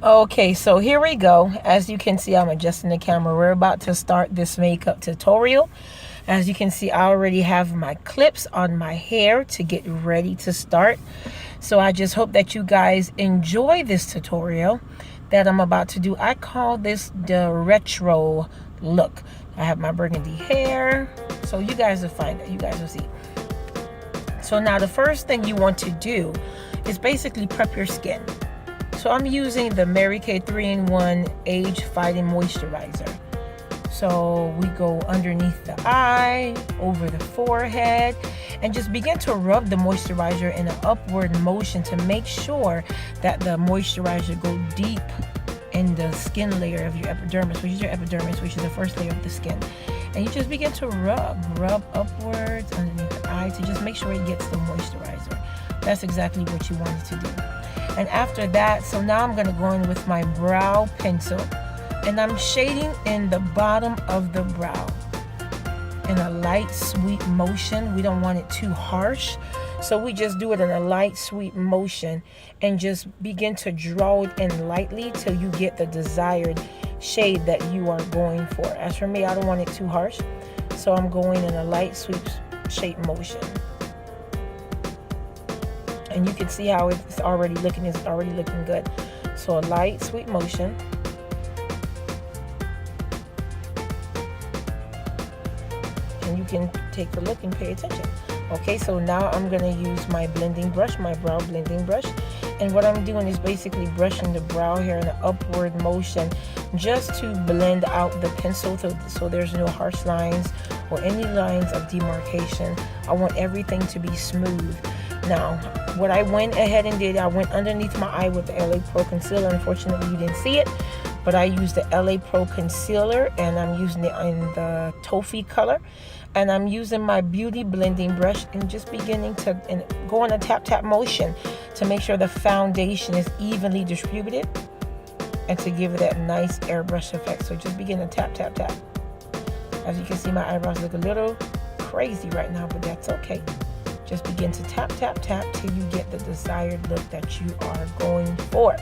Okay, so here we go. As you can see, I'm adjusting the camera. We're about to start this makeup tutorial. As you can see, I already have my clips on my hair to get ready to start. So I just hope that you guys enjoy this tutorial that I'm about to do. I call this the retro look. I have my burgundy hair, so you guys will find it. You guys will see. So now the first thing you want to do is basically prep your skin. So I'm using the Mary Kay 3-in-1 Age Fighting Moisturizer. So we go underneath the eye, over the forehead, and just begin to rub the moisturizer in an upward motion to make sure that the moisturizer go deep in the skin layer of your epidermis, which is the first layer of the skin. And you just begin to rub upwards underneath the eye to just make sure it gets the moisturizer. That's exactly what you want it to do. And after that, so now I'm going to go in with my brow pencil, and I'm shading in the bottom of the brow in a light, sweet motion. We don't want it too harsh, so we just do it in a light, sweet motion and just begin to draw it in lightly till you get the desired shade that you are going for. As for me, I don't want it too harsh, so I'm going in a light, sweet shape motion. And you can see how it's already looking good. So a light, sweet motion. And you can take a look and pay attention. Okay, so now I'm going to use my blending brush, my brow blending brush. And what I'm doing is basically brushing the brow hair in an upward motion just to blend out the pencil so there's no harsh lines or any lines of demarcation. I want everything to be smooth. Now, what I went ahead and did, I went underneath my eye with the LA Pro Concealer. Unfortunately, you didn't see it, but I used the LA Pro Concealer, and I'm using it in the Toffee color. And I'm using my beauty blending brush and just beginning to go in a tap motion to make sure the foundation is evenly distributed and to give it that nice airbrush effect. So just begin to tap. As you can see, my eyebrows look a little crazy right now, but that's okay. Just begin to tap till you get the desired look that you are going for.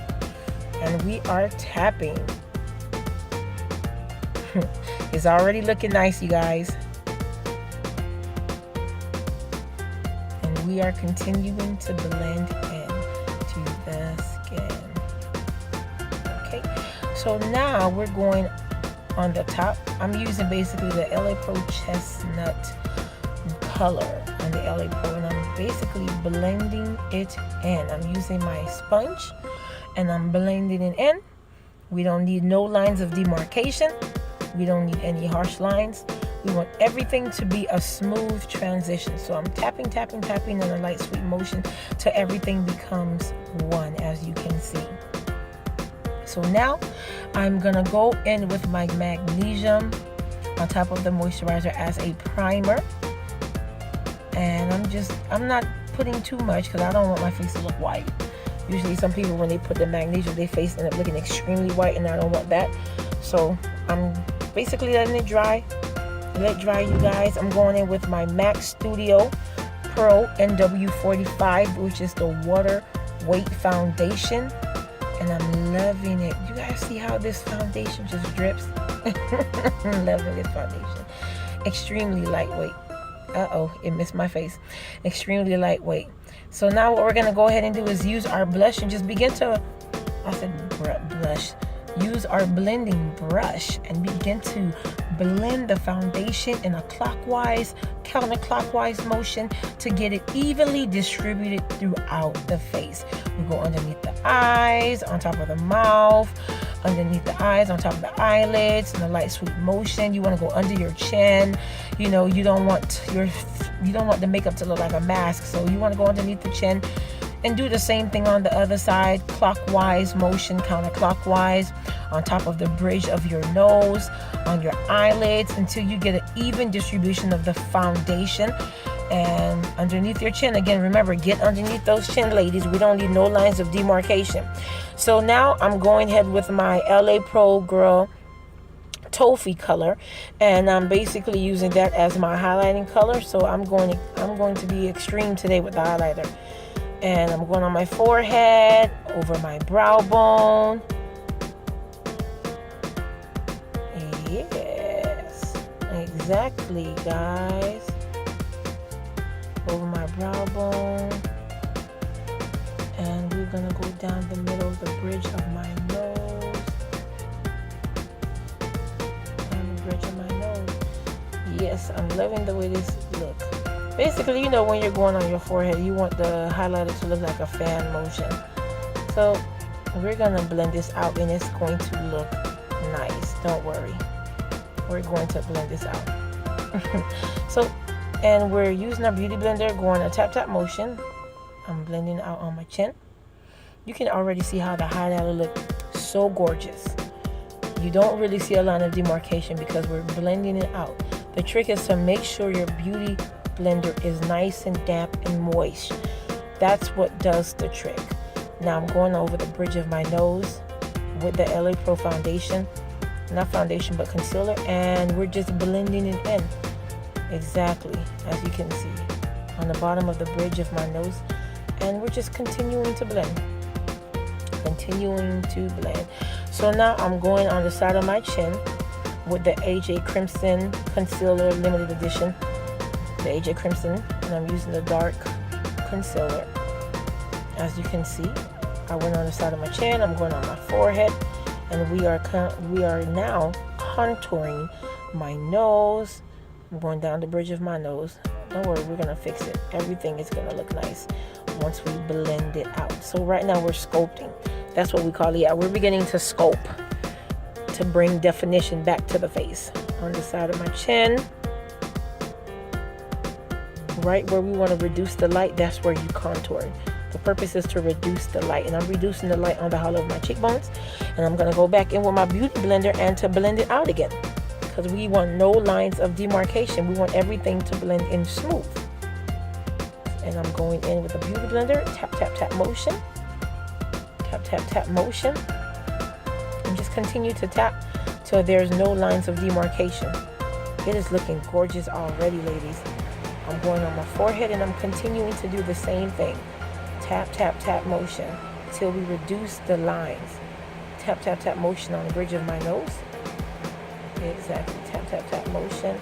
And we are tapping. It's already looking nice, you guys. And we are continuing to blend into the skin. Okay, so now we're going on the top. I'm using basically the LA Pro Chestnut color on the LA Pro, and I'm basically blending it in. I'm using my sponge and I'm blending it in. We don't need no lines of demarcation. We don't need any harsh lines. We want everything to be a smooth transition. So I'm tapping in a light, sweet motion till everything becomes one, as you can see. So now I'm gonna go in with my magnesium on top of the moisturizer as a primer. And I'm not putting too much because I don't want my face to look white. Usually some people, when they put the magnesium, their face end up looking extremely white, and I don't want that. So I'm basically letting it dry. Let it dry, you guys. I'm going in with my MAC Studio Pro NW45, which is the water weight foundation. And I'm loving it. You guys see how this foundation just drips? Loving this foundation. Extremely lightweight. It missed my face. Extremely lightweight. So now what we're going to go ahead and do is use our blush and just begin to, blush. Use our blending brush and begin to blend the foundation in a clockwise, counterclockwise motion to get it evenly distributed throughout the face. We go underneath the eyes, on top of the mouth, underneath the eyes, on top of the eyelids, in a light, sweet motion. You want to go under your chin. You know, you don't want the makeup to look like a mask, so you want to go underneath the chin and do the same thing on the other side, clockwise motion, counterclockwise, on top of the bridge of your nose, on your eyelids, until you get an even distribution of the foundation. And underneath your chin, again, remember, get underneath those chin, ladies. We don't need no lines of demarcation. So now I'm going ahead with my LA Pro Girl Toffee color, and I'm basically using that as my highlighting color. So I'm going to be extreme today with the highlighter. And I'm going on my forehead, over my brow bone, Exactly, guys. Over my brow bone. And we're gonna go down the middle of the bridge of my nose. Down the bridge of my nose. Yes, I'm loving the way this looks. Basically, you know, when you're going on your forehead, you want the highlighter to look like a fan motion. So we're gonna blend this out and it's going to look nice. Don't worry. We're going to blend this out. So, and we're using our beauty blender, going a tap tap motion. I'm blending out on my chin. You can already see how the highlighter looks so gorgeous. You don't really see a line of demarcation because we're blending it out. The trick is to make sure your beauty blender is nice and damp and moist. That's what does the trick. Now I'm going over the bridge of my nose with the LA Pro foundation. Not foundation, but concealer. And we're just blending it in. Exactly, as you can see. On the bottom of the bridge of my nose. And we're just continuing to blend. Continuing to blend. So now I'm going on the side of my chin with the AJ Crimson Concealer Limited Edition. The AJ Crimson. And I'm using the dark concealer. As you can see, I went on the side of my chin. I'm going on my forehead. And we are now contouring my nose. I'm going down the bridge of my nose. Don't worry, we're going to fix it. Everything is going to look nice once we blend it out. So right now we're sculpting. That's what we call it. Yeah, we're beginning to sculpt to bring definition back to the face. On the side of my chin, right where we want to reduce the light, that's where you contour. The purpose is to reduce the light, and I'm reducing the light on the hollow of my cheekbones, and I'm going to go back in with my beauty blender and to blend it out again, because we want no lines of demarcation. We want everything to blend in smooth. And I'm going in with a beauty blender, tap tap tap motion, tap tap tap motion, and just continue to tap till there's no lines of demarcation. It is looking gorgeous already, ladies. I'm going on my forehead and I'm continuing to do the same thing. Tap, tap, tap motion till we reduce the lines. Tap, tap, tap motion on the bridge of my nose. Exactly. Tap, tap, tap motion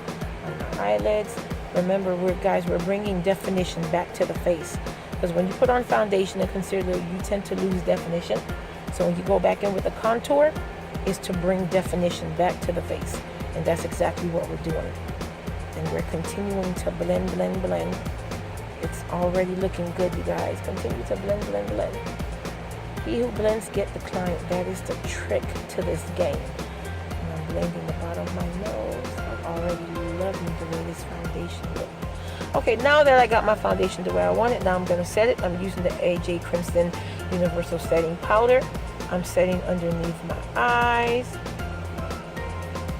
on my eyelids. Remember, we're bringing definition back to the face. Because when you put on foundation and concealer, you tend to lose definition. So when you go back in with a contour, is to bring definition back to the face. And that's exactly what we're doing. And we're continuing to blend, blend, blend. It's already looking good, you guys. Continue to blend, blend, blend. He who blends get the client. That is the trick to this game. And I'm blending the bottom of my nose. I'm already loving the way this foundation looks. Okay, now that I got my foundation the way I want it, now I'm going to set it. I'm using the AJ Crimson Universal Setting Powder. I'm setting underneath my eyes.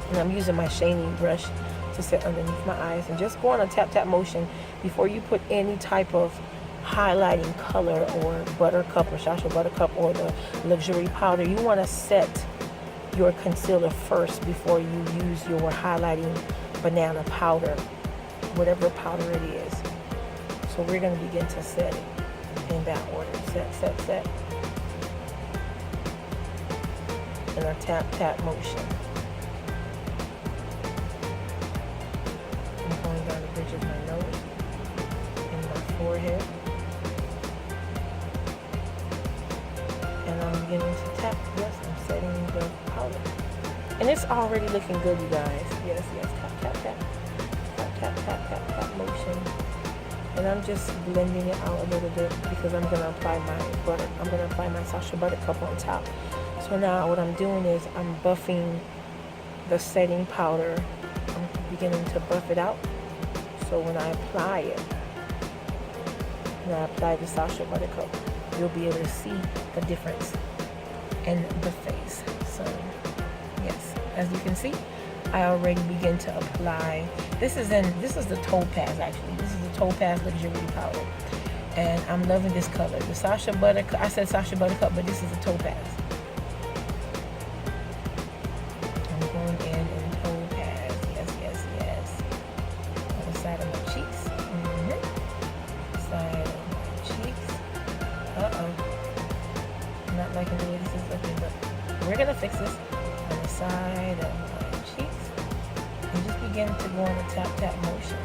And I'm using my shading brush to set underneath my eyes, and just go on a tap tap motion before you put any type of highlighting color or buttercup or Shasha buttercup or the luxury powder. You want to set your concealer first before you use your highlighting banana powder, whatever powder it is. So we're going to begin to set it in that order. Set, set, set. In a tap tap motion. I'm going down the bridge of my nose and my forehead. And I'm beginning to tap. Yes, I'm setting the powder. And it's already looking good, you guys. Yes, yes. Tap, tap, tap. Tap, tap, tap, tap, tap motion. And I'm just blending it out a little bit because I'm going to apply my butter. I'm going to apply my Sasha Buttercup on top. So now what I'm doing is I'm buffing the setting powder. I'm beginning to buff it out. So when I apply it, when I apply the Sasha Buttercup, you'll be able to see the difference in the face. So yes, as you can see, I already begin to apply. This is the Topaz actually. This is the Topaz Luxury Powder. And I'm loving this color. The Sasha Buttercup, I said Sasha Buttercup, but this is the Topaz. I'm going in Topaz. Yes, yes, yes. On the side of my cheeks. Side of my cheeks. I'm not liking the way this is looking, but we're going to fix this. On the side of my cheeks. And just begin to go on a tap tap motion.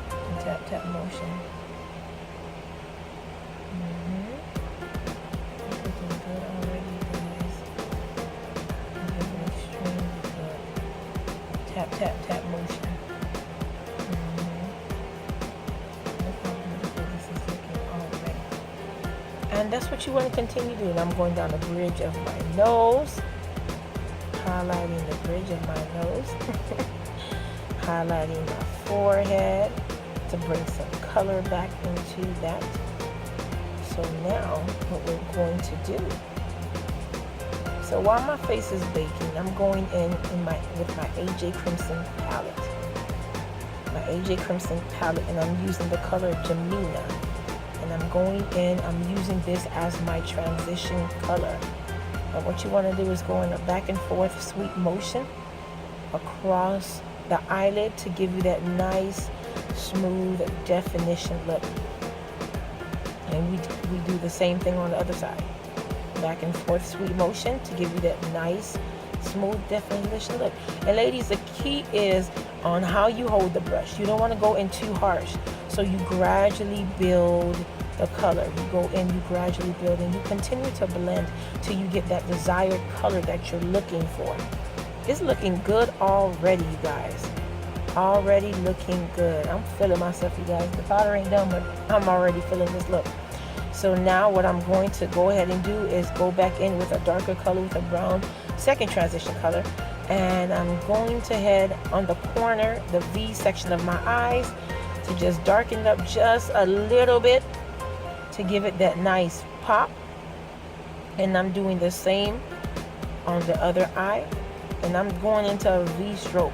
A tap tap motion. Looking good already, guys. Looking extremely good. Tap tap tap motion. Look how beautiful this is looking already. And that's what you want to continue doing. I'm going down the bridge of my nose. Highlighting the bridge of my nose. Highlighting my forehead to bring some color back into that. So now what we're going to do, so while my face is baking, I'm going with my AJ Crimson palette. My AJ Crimson palette, and I'm using the color Jamina. And I'm going in, I'm using this as my transition color. And what you want to do is go in a back and forth sweep motion across the eyelid to give you that nice, smooth definition look. And we do the same thing on the other side. Back and forth sweep motion to give you that nice, smooth definition look. And ladies, the key is on how you hold the brush. You don't want to go in too harsh. So you gradually build the color. You go in, you gradually build, and you continue to blend till you get that desired color that you're looking for. It's looking good already, you guys. Already looking good. I'm feeling myself, you guys. The powder ain't done, but I'm already feeling this look. So now what I'm going to go ahead and do is go back in with a darker color, with a brown second transition color. And I'm going to head on the corner, the V section of my eyes, to just darken it up just a little bit to give it that nice pop. And I'm doing the same on the other eye. And I'm going into a V stroke.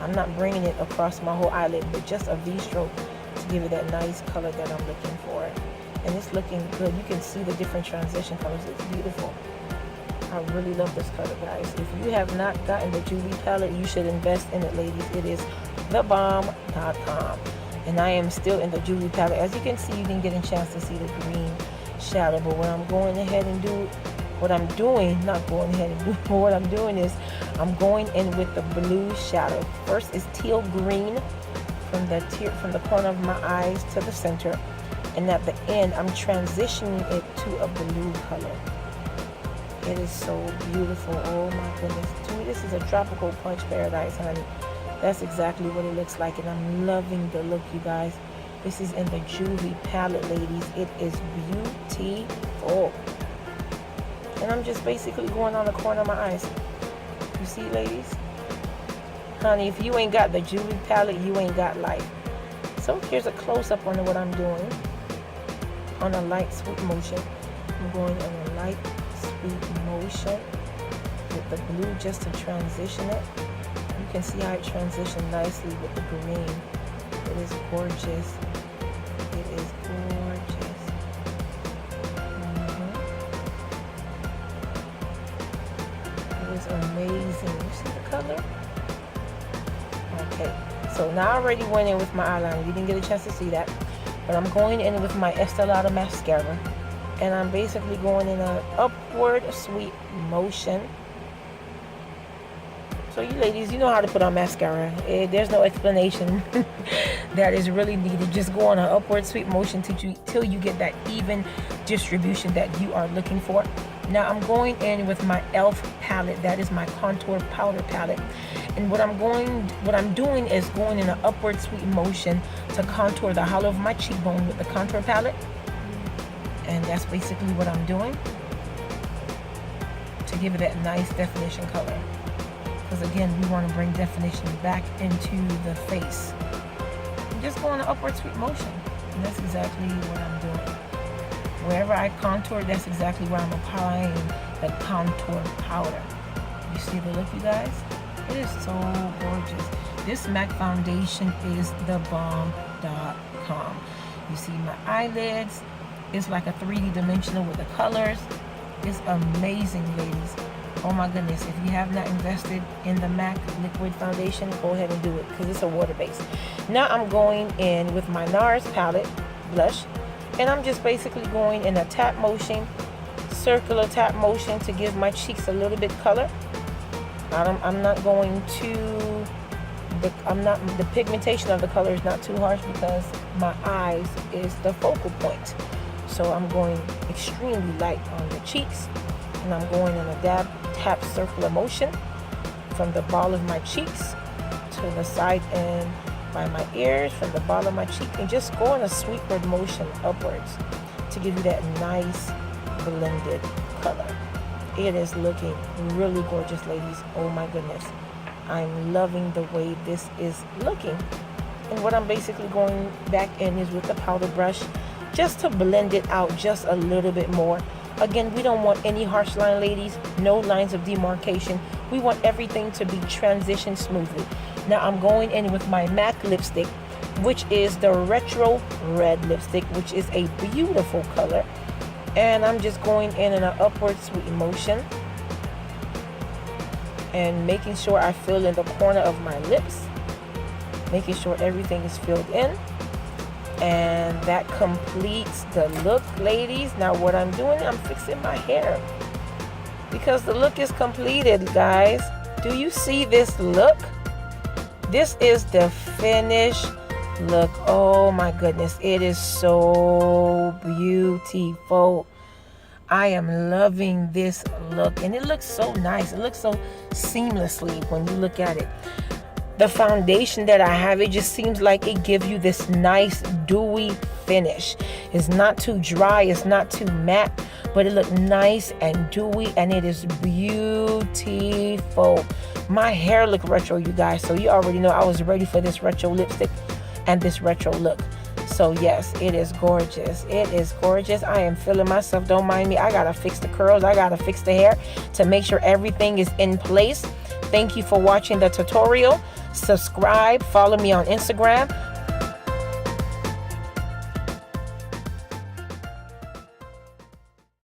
I'm not bringing it across my whole eyelid, but just a V stroke to give it that nice color that I'm looking for. And it's looking good. You can see the different transition colors. It's beautiful. I really love this color, guys. If you have not gotten the Julie palette, you should invest in it, ladies. It is thebomb.com. And I am still in the Julie palette. As you can see, you didn't get a chance to see the green shadow. But what I'm going ahead and do, what I'm doing is I'm going in with the blue shadow. First is teal green from the corner of my eyes to the center. And at the end, I'm transitioning it to a blue color. It is so beautiful. Oh my goodness. To me, this is a tropical punch paradise, honey. That's exactly what it looks like, and I'm loving the look, you guys. This is in the Julie palette, ladies. It is beautiful. And I'm just basically going on the corner of my eyes. You see, ladies? Honey, if you ain't got the Julie palette, you ain't got life. So here's a close-up on what I'm doing. On a light sweep motion. I'm going on a light sweep motion with the blue just to transition it. You can see how it transitioned nicely with the green. It is gorgeous. It is gorgeous. It is amazing. You see the color? Okay. So now I already went in with my eyeliner. You didn't get a chance to see that. But I'm going in with my Estee Lauder mascara. And I'm basically going in an upward sweep motion. So you ladies, you know how to put on mascara. There's no explanation that is really needed. Just go on an upward sweep motion till you get that even distribution that you are looking for. Now I'm going in with my e.l.f. palette. That is my contour powder palette. And what I'm doing is going in an upward sweep motion to contour the hollow of my cheekbone with the contour palette. And that's basically what I'm doing to give it that nice definition color. Because again, we want to bring definition back into the face. And just go in an upward sweep motion. And that's exactly what I'm doing. Wherever I contour, that's exactly where I'm applying the contour powder. You see the look, you guys? It is so gorgeous. This MAC foundation is thebomb.com. You see my eyelids. It's like a 3D dimensional with the colors. It's amazing, ladies. Oh my goodness. If you have not invested in the MAC liquid foundation, go ahead and do it because it's a water base. Now I'm going in with my NARS palette blush. And I'm just basically going in a tap motion, circular tap motion to give my cheeks a little bit color. I'm not going too the pigmentation of the color is not too harsh because my eyes is the focal point. So I'm going extremely light on the cheeks, and I'm going in a tap circular motion from the ball of my cheeks to the side and by my ears, from the ball of my cheek, and just go in a sweepward motion upwards to give you that nice blended color. It is looking really gorgeous, ladies. Oh my goodness. I'm loving the way this is looking. And what I'm basically going back in is with the powder brush just to blend it out just a little bit more. Again, we don't want any harsh line, ladies. No lines of demarcation. We want everything to be transitioned smoothly. Now I'm going in with my MAC lipstick, which is the Retro Red lipstick, which is a beautiful color. And I'm just going in an upward sweep motion and making sure I fill in the corner of my lips, making sure everything is filled in. And that completes the look, ladies. Now what I'm doing, I'm fixing my hair because the look is completed, guys. Do you see this look? This is the finished look. Oh my goodness, it is so beautiful. I am loving this look, and it looks so nice. It looks so seamlessly when you look at it. The foundation that I have, it just seems like it gives you this nice dewy finish. It's not too dry, it's not too matte, but it looks nice and dewy, and it is beautiful. My hair look retro, you guys, so you already know I was ready for this retro lipstick and this retro look. So yes, it is gorgeous. It is gorgeous. I am feeling myself. Don't mind me. I gotta fix the curls. I gotta fix the hair to make sure everything is in place. Thank you for watching the tutorial. Subscribe, follow me on Instagram.